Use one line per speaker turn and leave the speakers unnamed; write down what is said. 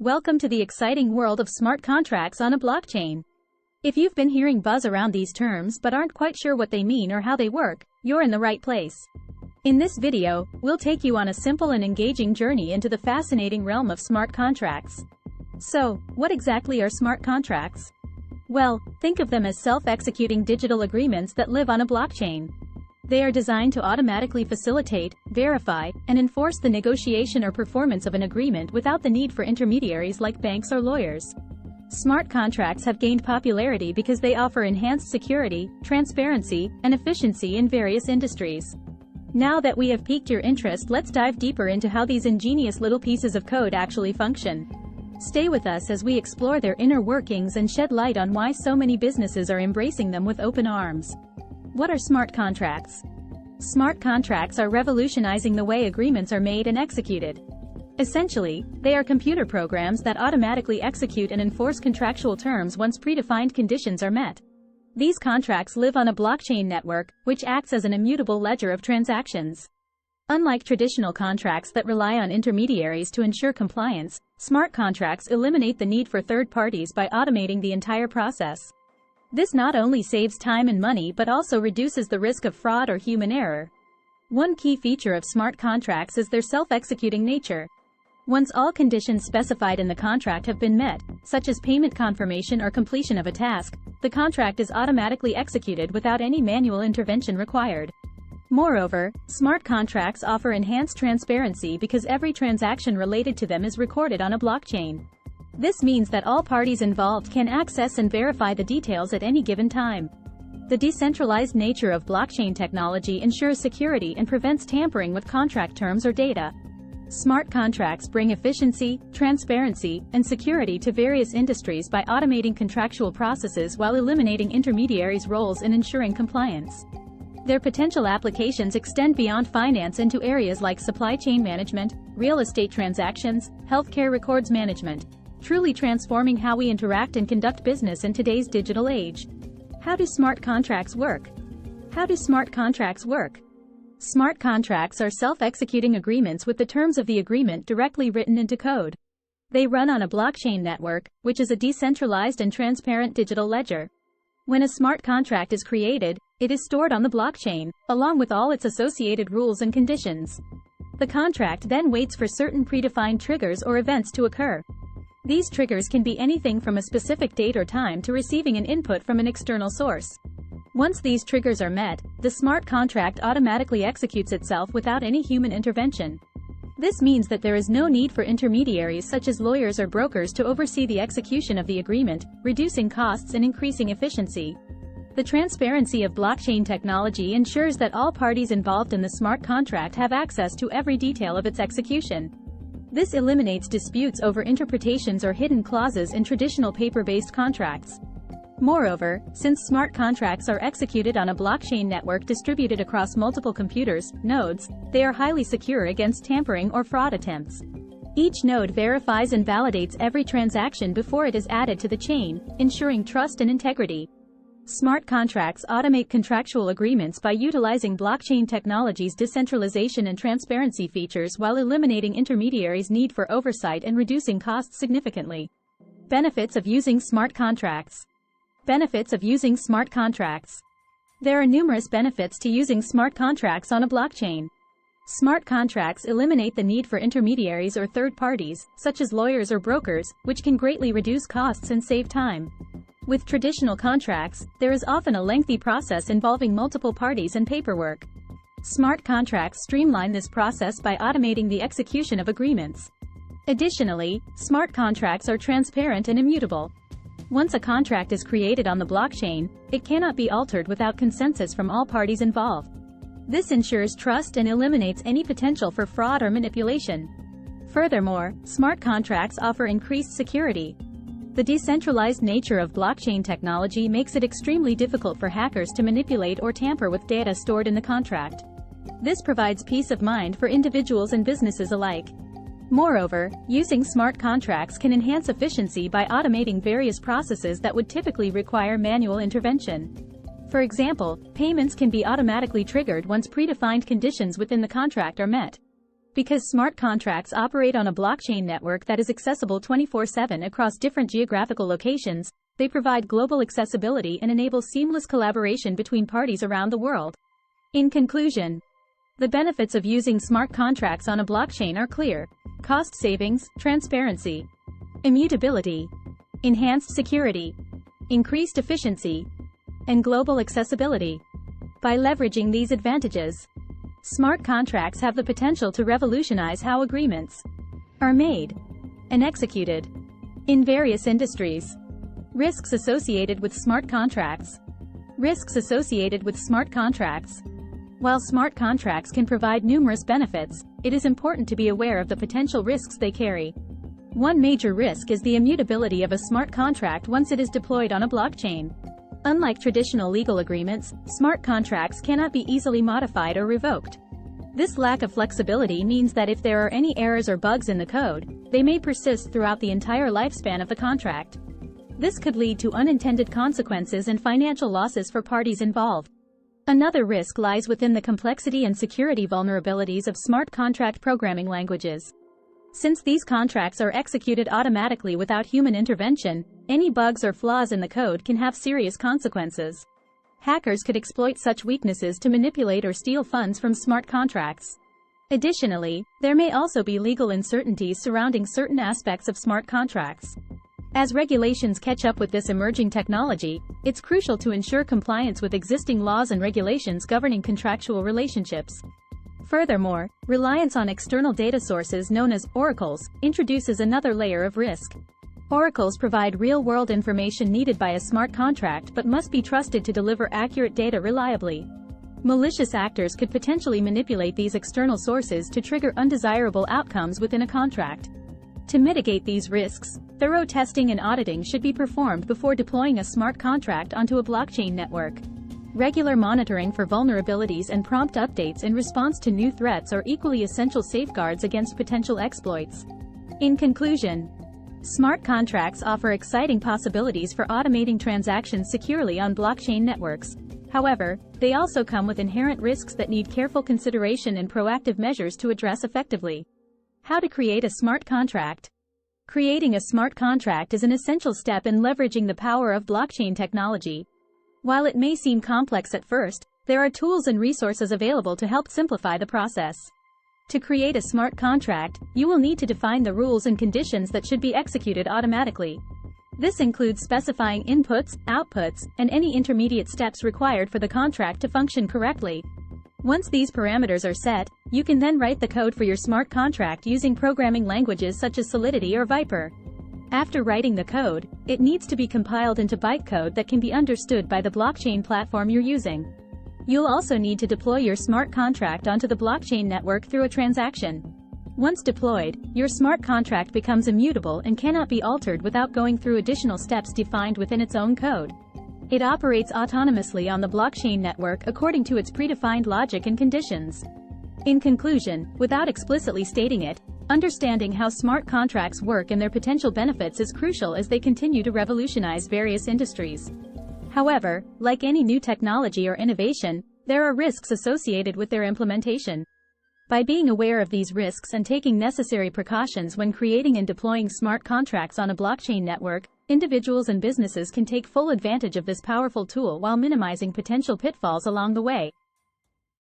Welcome to the exciting world of smart contracts on a blockchain. If you've been hearing buzz around these terms but aren't quite sure what they mean or how they work, you're in the right place. In this video, we'll take you on a simple and engaging journey into the fascinating realm of smart contracts. So, what exactly are smart contracts? Well, think of them as self-executing digital agreements that live on a blockchain. They are designed to automatically facilitate, verify, and enforce the negotiation or performance of an agreement without the need for intermediaries like banks or lawyers. Smart contracts have gained popularity because they offer enhanced security, transparency, and efficiency in various industries. Now that we have piqued your interest, let's dive deeper into how these ingenious little pieces of code actually function. Stay with us as we explore their inner workings and shed light on why so many businesses are embracing them with open arms. What are smart contracts? Smart contracts are revolutionizing the way agreements are made and executed. Essentially, they are computer programs that automatically execute and enforce contractual terms once predefined conditions are met. These contracts live on a blockchain network, which acts as an immutable ledger of transactions. Unlike traditional contracts that rely on intermediaries to ensure compliance, smart contracts eliminate the need for third parties by automating the entire process. This not only saves time and money but also reduces the risk of fraud or human error. One key feature of smart contracts is their self-executing nature. Once all conditions specified in the contract have been met, such as payment confirmation or completion of a task, the contract is automatically executed without any manual intervention required. Moreover, smart contracts offer enhanced transparency because every transaction related to them is recorded on a blockchain. This means that all parties involved can access and verify the details at any given time. The decentralized nature of blockchain technology ensures security and prevents tampering with contract terms or data. Smart contracts bring efficiency, transparency, and security to various industries by automating contractual processes while eliminating intermediaries' roles in ensuring compliance. Their potential applications extend beyond finance into areas like supply chain management, real estate transactions, healthcare records management, truly transforming how we interact and conduct business in today's digital age. How do smart contracts work? How do smart contracts work? Smart contracts are self-executing agreements with the terms of the agreement directly written into code. They run on a blockchain network, which is a decentralized and transparent digital ledger. When a smart contract is created, it is stored on the blockchain, along with all its associated rules and conditions. The contract then waits for certain predefined triggers or events to occur. These triggers can be anything from a specific date or time to receiving an input from an external source. Once these triggers are met, the smart contract automatically executes itself without any human intervention. This means that there is no need for intermediaries such as lawyers or brokers to oversee the execution of the agreement, reducing costs and increasing efficiency. The transparency of blockchain technology ensures that all parties involved in the smart contract have access to every detail of its execution. This eliminates disputes over interpretations or hidden clauses in traditional paper-based contracts. Moreover, since smart contracts are executed on a blockchain network distributed across multiple computers, nodes, they are highly secure against tampering or fraud attempts. Each node verifies and validates every transaction before it is added to the chain, ensuring trust and integrity. Smart contracts automate contractual agreements by utilizing blockchain technology's decentralization and transparency features while eliminating intermediaries' need for oversight and reducing costs significantly. Benefits of using smart contracts. Benefits of using smart contracts. There are numerous benefits to using smart contracts on a blockchain. Smart contracts eliminate the need for intermediaries or third parties, such as lawyers or brokers, which can greatly reduce costs and save time. With traditional contracts, there is often a lengthy process involving multiple parties and paperwork. Smart contracts streamline this process by automating the execution of agreements. Additionally, smart contracts are transparent and immutable. Once a contract is created on the blockchain, it cannot be altered without consensus from all parties involved. This ensures trust and eliminates any potential for fraud or manipulation. Furthermore, smart contracts offer increased security. The decentralized nature of blockchain technology makes it extremely difficult for hackers to manipulate or tamper with data stored in the contract. This provides peace of mind for individuals and businesses alike. Moreover, using smart contracts can enhance efficiency by automating various processes that would typically require manual intervention. For example, payments can be automatically triggered once predefined conditions within the contract are met. Because smart contracts operate on a blockchain network that is accessible 24/7 across different geographical locations, they provide global accessibility and enable seamless collaboration between parties around the world. In conclusion, the benefits of using smart contracts on a blockchain are clear: cost savings, transparency, immutability, enhanced security, increased efficiency, and global accessibility. By leveraging these advantages, smart contracts have the potential to revolutionize how agreements are made and executed in various industries. Risks associated with smart contracts. Risks associated with smart contracts. While smart contracts can provide numerous benefits, it is important to be aware of the potential risks they carry. One major risk is the immutability of a smart contract once it is deployed on a blockchain. Unlike traditional legal agreements, smart contracts cannot be easily modified or revoked. This lack of flexibility means that if there are any errors or bugs in the code, they may persist throughout the entire lifespan of the contract. This could lead to unintended consequences and financial losses for parties involved. Another risk lies within the complexity and security vulnerabilities of smart contract programming languages. Since these contracts are executed automatically without human intervention, any bugs or flaws in the code can have serious consequences. Hackers could exploit such weaknesses to manipulate or steal funds from smart contracts. Additionally, there may also be legal uncertainties surrounding certain aspects of smart contracts. As regulations catch up with this emerging technology, it's crucial to ensure compliance with existing laws and regulations governing contractual relationships. Furthermore, reliance on external data sources known as oracles introduces another layer of risk. Oracles provide real-world information needed by a smart contract but must be trusted to deliver accurate data reliably. Malicious actors could potentially manipulate these external sources to trigger undesirable outcomes within a contract. To mitigate these risks, thorough testing and auditing should be performed before deploying a smart contract onto a blockchain network. Regular monitoring for vulnerabilities and prompt updates in response to new threats are equally essential safeguards against potential exploits. In conclusion, smart contracts offer exciting possibilities for automating transactions securely on blockchain networks. However, they also come with inherent risks that need careful consideration and proactive measures to address effectively. How to create a smart contract. Creating a smart contract is an essential step in leveraging the power of blockchain technology. While it may seem complex at first, there are tools and resources available to help simplify the process. To create a smart contract, you will need to define the rules and conditions that should be executed automatically. This includes specifying inputs, outputs, and any intermediate steps required for the contract to function correctly. Once these parameters are set, you can then write the code for your smart contract using programming languages such as Solidity or Viper. After writing the code, it needs to be compiled into bytecode that can be understood by the blockchain platform you're using. You'll also need to deploy your smart contract onto the blockchain network through a transaction. Once deployed, your smart contract becomes immutable and cannot be altered without going through additional steps defined within its own code. It operates autonomously on the blockchain network according to its predefined logic and conditions. In conclusion, without explicitly stating it, understanding how smart contracts work and their potential benefits is crucial as they continue to revolutionize various industries. However, like any new technology or innovation, there are risks associated with their implementation. By being aware of these risks and taking necessary precautions when creating and deploying smart contracts on a blockchain network, individuals and businesses can take full advantage of this powerful tool while minimizing potential pitfalls along the way.